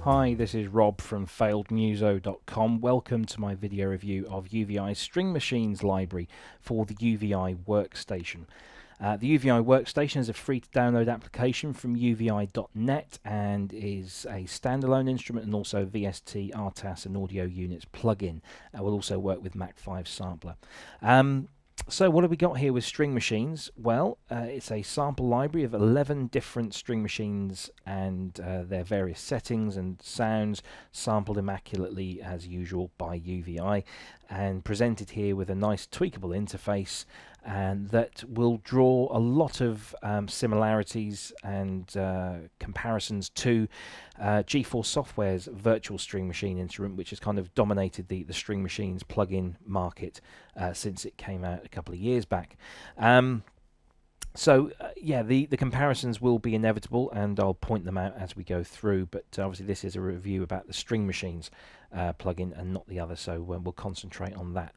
Hi, this is Rob from failedmuso.com. Welcome to my video review of UVI's String Machines library for the UVI workstation. The UVI workstation is a free-to-download application from uvi.net and is a standalone instrument and also VST, RTAS and audio units plugin. It will also work with Mac 5 sampler. So what have we got here with String Machines? Well, it's a sample library of 11 different string machines and their various settings and sounds, sampled immaculately as usual by UVI and presented here with a nice tweakable interface, and that will draw a lot of similarities and comparisons to GeForce Software's virtual string machine instrument, which has kind of dominated the string machines plugin market since it came out a couple of years back. Yeah, the comparisons will be inevitable, and I'll point them out as we go through, but obviously this is a review about the String Machines plugin and not the other, so we'll concentrate on that.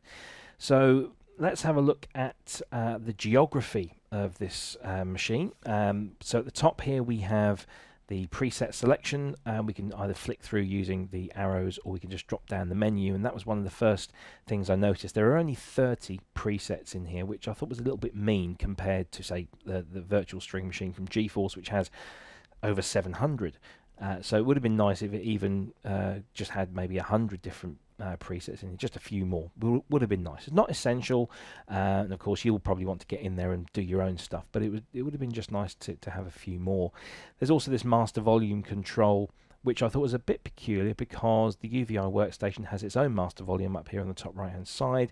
So let's have a look at the geography of this machine. So at the top here we have the preset selection. We can either flick through using the arrows, or we can just drop down the menu, and that was one of the first things I noticed. There are only 30 presets in here, which I thought was a little bit mean compared to, say, the virtual string machine from GeForce, which has over 700. So it would have been nice if it even just had maybe 100 different presets in it, just a few more would have been nice. It's not essential, and of course you'll probably want to get in there and do your own stuff, but it would have been just nice to have a few more. There's also this master volume control, which I thought was a bit peculiar because the UVI workstation has its own master volume up here on the top right hand side,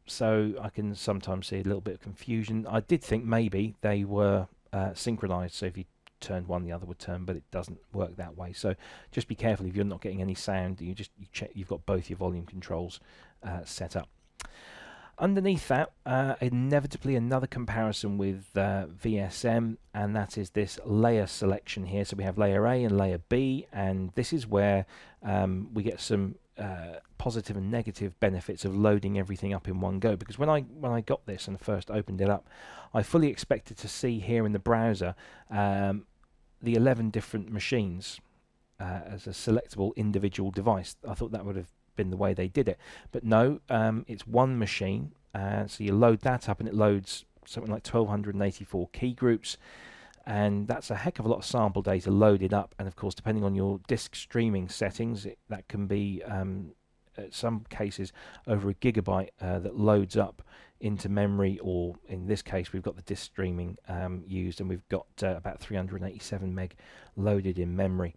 so I can sometimes see a little bit of confusion. I did think maybe they were synchronized, so if you turned one, the other would turn, but it doesn't work that way. So just be careful if you're not getting any sound. You check you've got both your volume controls set up. Underneath that, inevitably another comparison with VSM, and that is this layer selection here. So we have layer A and layer B, and this is where we get some positive and negative benefits of loading everything up in one go, because when I got this and first opened it up, I fully expected to see here in the browser the 11 different machines as a selectable individual device. I thought that would have been the way they did it, but no, it's one machine, so you load that up and it loads something like 1284 key groups, and that's a heck of a lot of sample data loaded up. And of course, depending on your disk streaming settings, that can be in some cases over a gigabyte that loads up into memory, or in this case we've got the disk streaming used, and we've got about 387 meg loaded in memory.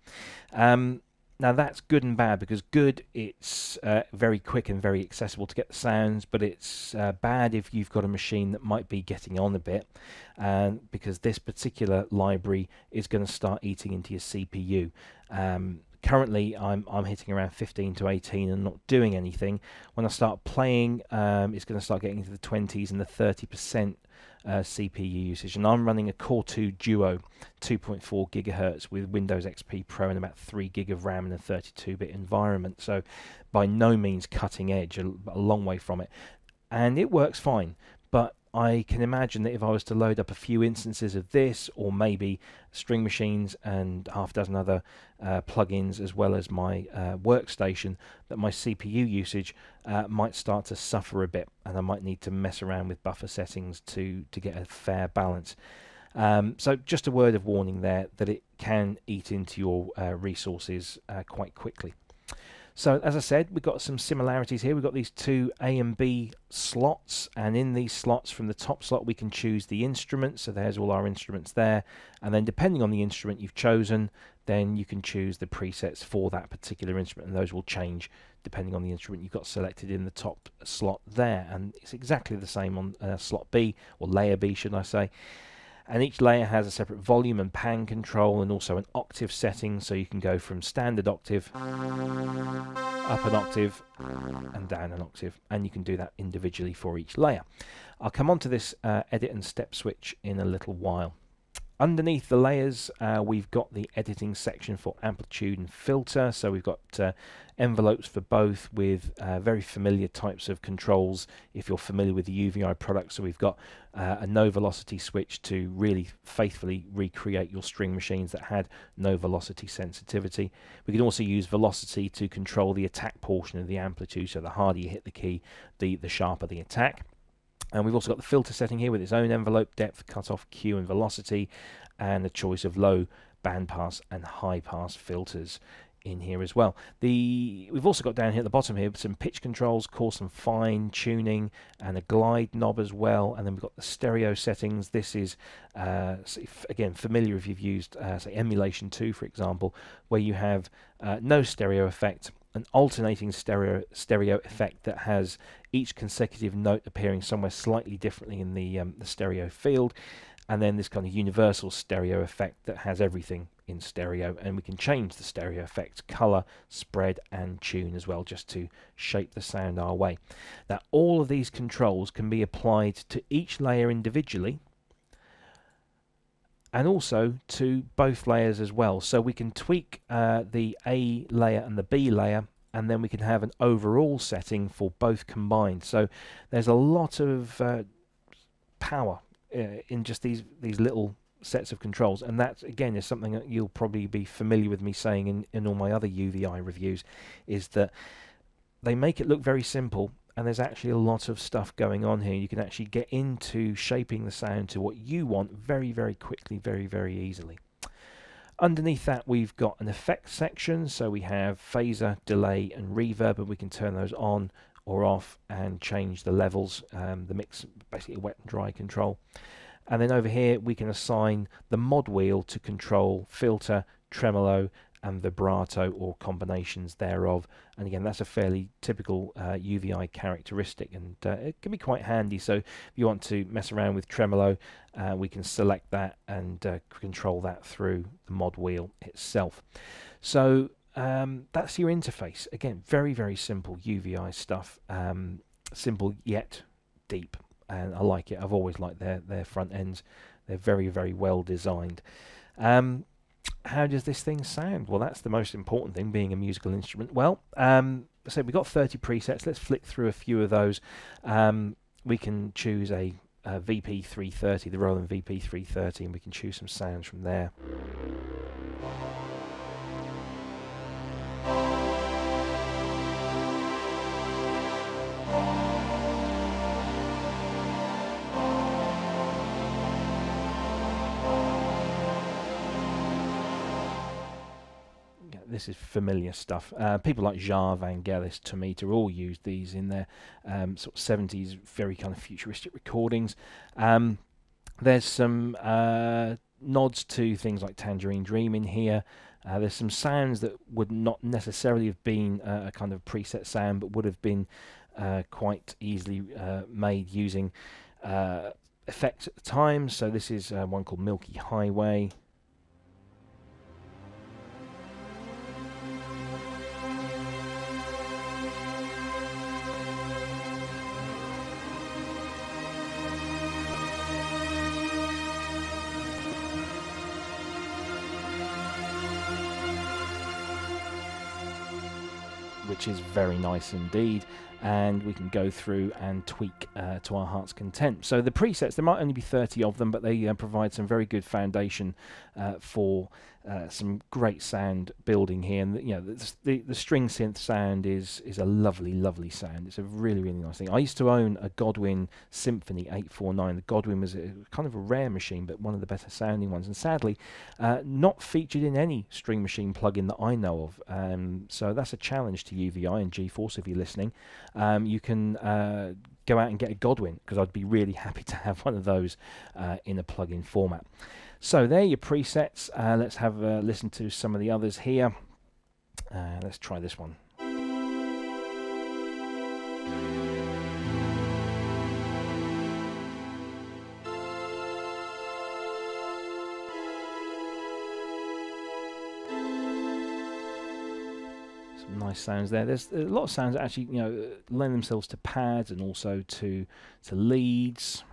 Now that's good and bad, because good, it's very quick and very accessible to get the sounds, but it's bad if you've got a machine that might be getting on a bit, because this particular library is going to start eating into your CPU. Currently I'm hitting around 15 to 18 and not doing anything. When I start playing, it's going to start getting into the 20s and the 30% CPU usage, and I'm running a Core 2 Duo 2.4 gigahertz with Windows XP Pro and about 3 gig of RAM in a 32-bit environment, so by no means cutting edge, a long way from it, and it works fine. But I can imagine that if I was to load up a few instances of this, or maybe String Machines and half a dozen other plugins, as well as my workstation, that my CPU usage might start to suffer a bit, and I might need to mess around with buffer settings to get a fair balance. So just a word of warning there, that it can eat into your resources quite quickly. So as I said, we've got some similarities here. We've got these two A and B slots, and in these slots from the top slot we can choose the instrument. So there's all our instruments there, and then depending on the instrument you've chosen, then you can choose the presets for that particular instrument, and those will change depending on the instrument you've got selected in the top slot there. And it's exactly the same on slot B, or layer B should I say. And each layer has a separate volume and pan control, and also an octave setting, so you can go from standard octave, up an octave, and down an octave, and you can do that individually for each layer. I'll come on to this edit and step switch in a little while. Underneath the layers, we've got the editing section for amplitude and filter. So we've got envelopes for both with very familiar types of controls if you're familiar with the UVI product. So we've got a no velocity switch to really faithfully recreate your string machines that had no velocity sensitivity. We can also use velocity to control the attack portion of the amplitude, so the harder you hit the key, the sharper the attack. And we've also got the filter setting here with its own envelope, depth, cutoff, Q and velocity, and a choice of low bandpass and high pass filters in here as well. We've also got down here at the bottom here some pitch controls, coarse and fine tuning, and a glide knob as well. And then we've got the stereo settings. This is again familiar if you've used say Emulation 2, for example, where you have no stereo effect, an alternating stereo effect that has each consecutive note appearing somewhere slightly differently in the stereo field, and then this kind of universal stereo effect that has everything in stereo, and we can change the stereo effect, color, spread and tune as well, just to shape the sound our way. Now all of these controls can be applied to each layer individually and also to both layers as well. So we can tweak the A layer and the B layer, and then we can have an overall setting for both combined. So there's a lot of power in just these little sets of controls, and that again is something that you'll probably be familiar with me saying in all my other UVI reviews, is that they make it look very simple, and there's actually a lot of stuff going on here. You can actually get into shaping the sound to what you want very, very quickly, very, very easily. Underneath that, we've got an effects section, so we have phaser, delay and reverb, and we can turn those on or off and change the levels, the mix, basically a wet and dry control. And then over here we can assign the mod wheel to control filter, tremolo and vibrato, or combinations thereof. And again, that's a fairly typical UVI characteristic, and it can be quite handy. So if you want to mess around with tremolo, we can select that and control that through the mod wheel itself. So that's your interface. Again, very, very simple UVI stuff, simple yet deep, and I like it. I've always liked their front ends. They're very, very well designed. How does this thing sound? Well, that's the most important thing, being a musical instrument. Well, so we've got 30 presets. Let's flick through a few of those. We can choose a VP330, the Roland VP330, and we can choose some sounds from there. This is familiar stuff. People like Jar, Vangelis, Tomita all used these in their sort of 70s, very kind of futuristic recordings. There's some nods to things like Tangerine Dream in here. There's some sounds that would not necessarily have been a kind of preset sound, but would have been quite easily made using effects at the time. So this is one called Milky Highway. Which is very nice indeed, and we can go through and tweak to our heart's content. So the presets, there might only be 30 of them, but they provide some very good foundation for some great sound building here. And you know, the string synth sound is a lovely, lovely sound. It's a really, really nice thing. I used to own a Godwin Symphony 849. The Godwin was kind of a rare machine, but one of the better sounding ones, and sadly not featured in any string machine plugin that I know of. So that's a challenge to UVI and GeForce if you're listening. You can go out and get a Godwin, because I'd be really happy to have one of those in a plugin format. So there are your presets. Let's have a listen to some of the others here. Let's try this one. Some nice sounds there. There's a lot of sounds that actually, you know, lend themselves to pads and also to leads.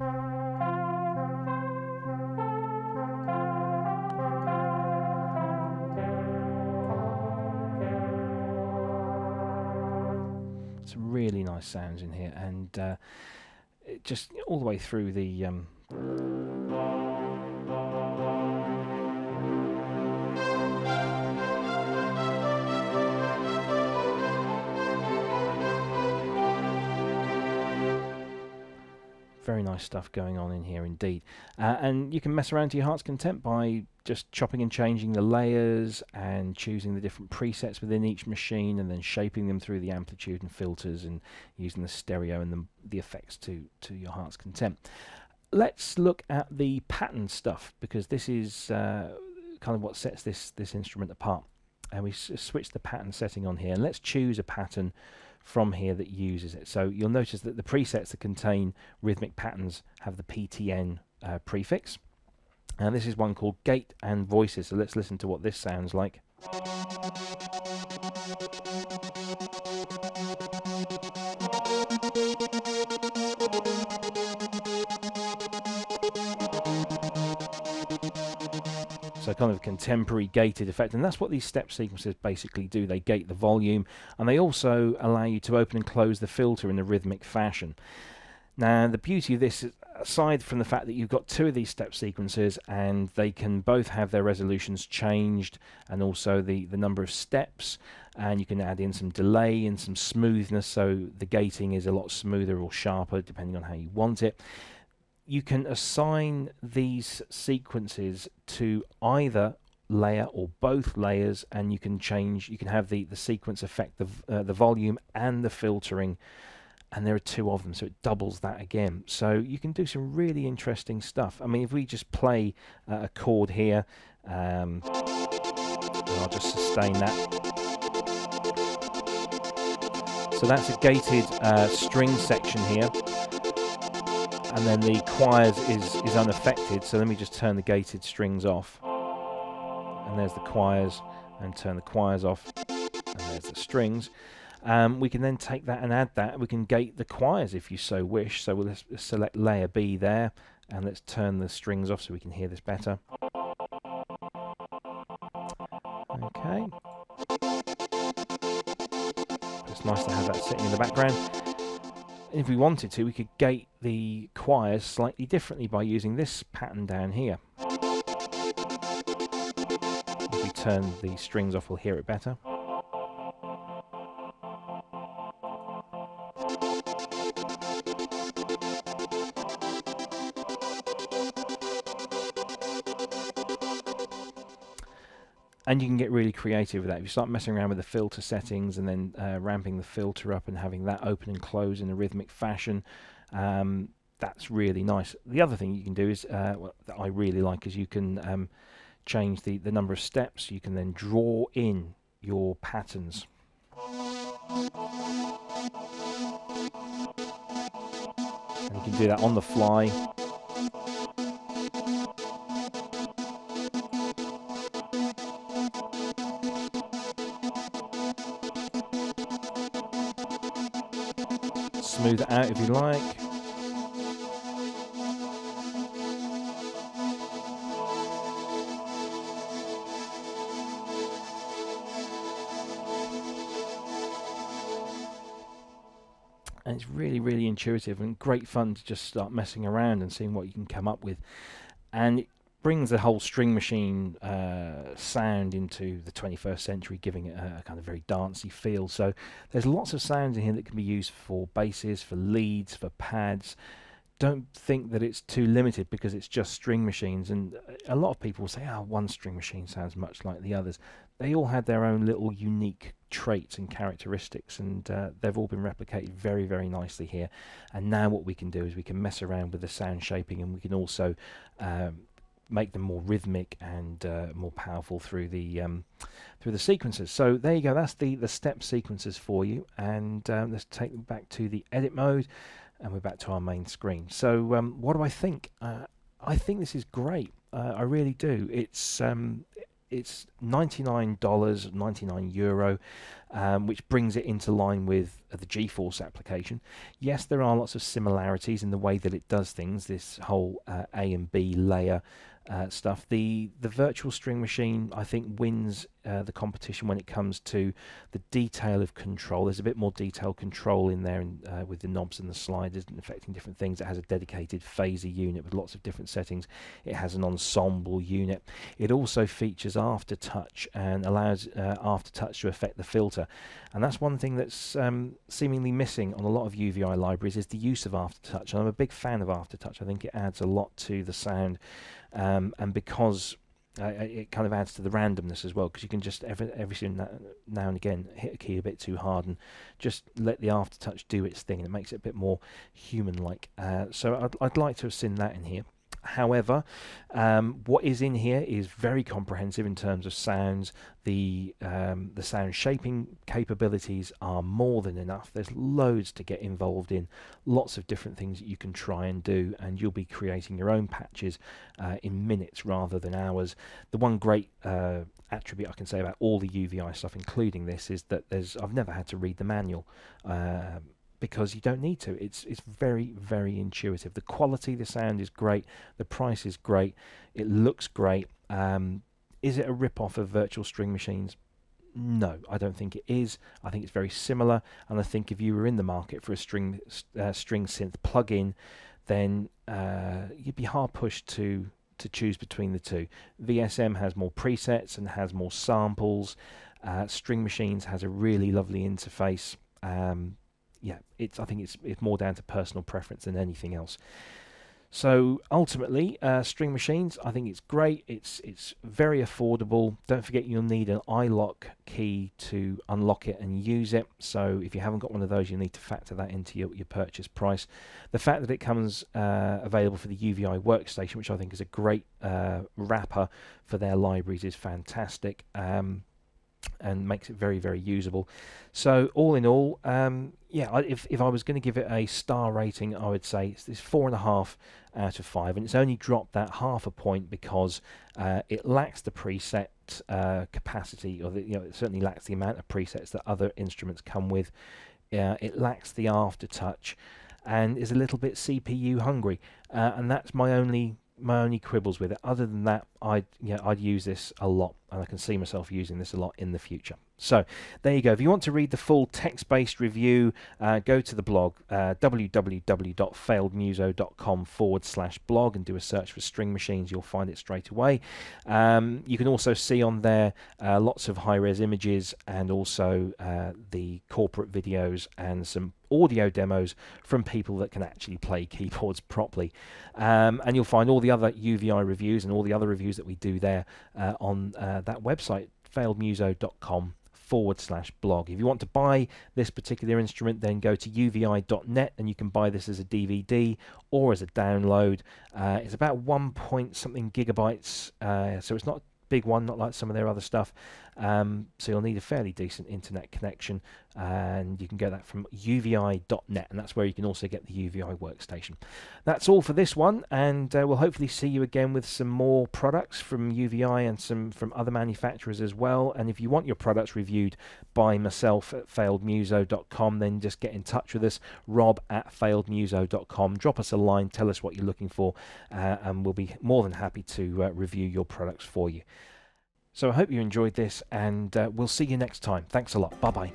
nice sounds in here, and it just all the way through the very nice stuff going on in here indeed. And you can mess around to your heart's content by just chopping and changing the layers and choosing the different presets within each machine, and then shaping them through the amplitude and filters, and using the stereo and the effects to your heart's content. Let's look at the pattern stuff, because this is kind of what sets this instrument apart. And we switch the pattern setting on here, and let's choose a pattern from here that uses it. So you'll notice that the presets that contain rhythmic patterns have the PTN prefix, and this is one called Gait and Voices. So let's listen to what this sounds like. So kind of a contemporary gated effect, and that's what these step sequences basically do. They gate the volume, and they also allow you to open and close the filter in a rhythmic fashion. Now, the beauty of this is, aside from the fact that you've got two of these step sequences, and they can both have their resolutions changed, and also the number of steps, and you can add in some delay and some smoothness, so the gating is a lot smoother or sharper depending on how you want it. You can assign these sequences to either layer or both layers, and you can have the sequence affect the volume and the filtering, and there are two of them, so it doubles that again. So you can do some really interesting stuff. I mean, if we just play a chord here, and I'll just sustain that. So that's a gated string section here. And then the choirs is unaffected, so let me just turn the gated strings off. And there's the choirs, and turn the choirs off, and there's the strings. We can then take that and add that. We can gate the choirs if you so wish. So let's select layer B there, and let's turn the strings off so we can hear this better. Okay. It's nice to have that sitting in the background. If we wanted to, we could gate the choirs slightly differently by using this pattern down here. If we turn the strings off, we'll hear it better. And you can get really creative with that. If you start messing around with the filter settings, and then ramping the filter up and having that open and close in a rhythmic fashion, that's really nice. The other thing you can do is, that I really like, is you can change the number of steps. You can then draw in your patterns. And you can do that on the fly. Smooth it out if you like. And it's really, really intuitive and great fun to just start messing around and seeing what you can come up with. And it brings the whole string machine sound into the 21st century, giving it a kind of very dancey feel. So there's lots of sounds in here that can be used for basses, for leads, for pads. Don't think that it's too limited because it's just string machines, and a lot of people say, oh, one string machine sounds much like the others. They all had their own little unique traits and characteristics, and they've all been replicated very, very nicely here. And now what we can do is we can mess around with the sound shaping, and we can also make them more rhythmic and more powerful through the sequences. So there you go, that's the step sequences for you. And let's take them back to the edit mode, and we're back to our main screen. So what do I think? I think this is great. I really do. It's $99, 99 euro, which brings it into line with the GeForce application. Yes, there are lots of similarities in the way that it does things. This whole A and B layer stuff. The virtual string machine, I think, wins the competition when it comes to the detail of control. There's a bit more detailed control in there, with the knobs and the sliders and affecting different things. It has a dedicated phaser unit with lots of different settings. It has an ensemble unit. It also features aftertouch and allows aftertouch to affect the filter, and that's one thing that's seemingly missing on a lot of UVI libraries, is the use of aftertouch. And I'm a big fan of aftertouch. I think it adds a lot to the sound, and because it kind of adds to the randomness as well, because you can just every now and again hit a key a bit too hard and just let the aftertouch do its thing, and it makes it a bit more human-like. So I'd like to have seen that in here. However, what is in here is very comprehensive in terms of sounds. The sound shaping capabilities are more than enough. There's loads to get involved in, lots of different things that you can try and do, and you'll be creating your own patches in minutes rather than hours. The one great attribute I can say about all the UVI stuff, including this, is that I've never had to read the manual. Because you don't need to. It's very, very intuitive. The quality, the sound is great. The price is great. It looks great. Is it a rip-off of virtual string machines? No, I don't think it is. I think it's very similar, and I think if you were in the market for a string synth plug-in, then you'd be hard pushed to choose between the two. VSM has more presets and has more samples. String Machines has a really lovely interface. Yeah, I think it's more down to personal preference than anything else. So ultimately, String Machines, I think it's great. It's very affordable. Don't forget you'll need an iLock key to unlock it and use it. So if you haven't got one of those, you need to factor that into your purchase price. The fact that it comes available for the UVI workstation, which I think is a great wrapper for their libraries, is fantastic. And makes it very, very usable. So all in all, yeah, if I was going to give it a star rating, I would say it's 4.5 out of 5, and it's only dropped that half a point because it lacks the preset capacity, or it certainly lacks the amount of presets that other instruments come with. It lacks the aftertouch, and is a little bit CPU hungry, and that's my only quibbles with it. Other than that, I'd use this a lot, and I can see myself using this a lot in the future. So there you go. If you want to read the full text-based review, go to the blog, www.failedmuso.com/blog, and do a search for String Machines. You'll find it straight away. You can also see on there lots of high-res images, and also the corporate videos and some audio demos from people that can actually play keyboards properly. And you'll find all the other UVI reviews and all the other reviews that we do there on that website, failedmuso.com/blog. If you want to buy this particular instrument, then go to uvi.net, and you can buy this as a DVD or as a download. It's about 1 point something gigabytes, so it's not a big one, not like some of their other stuff. So you'll need a fairly decent internet connection, and you can get that from uvi.net, and that's where you can also get the UVI workstation. That's all for this one, and we'll hopefully see you again with some more products from UVI and some from other manufacturers as well. And if you want your products reviewed by myself at failedmuso.com, then just get in touch with us, rob@failedmuso.com. Drop us a line, tell us what you're looking for, and we'll be more than happy to review your products for you. So I hope you enjoyed this, and we'll see you next time. Thanks a lot. Bye-bye.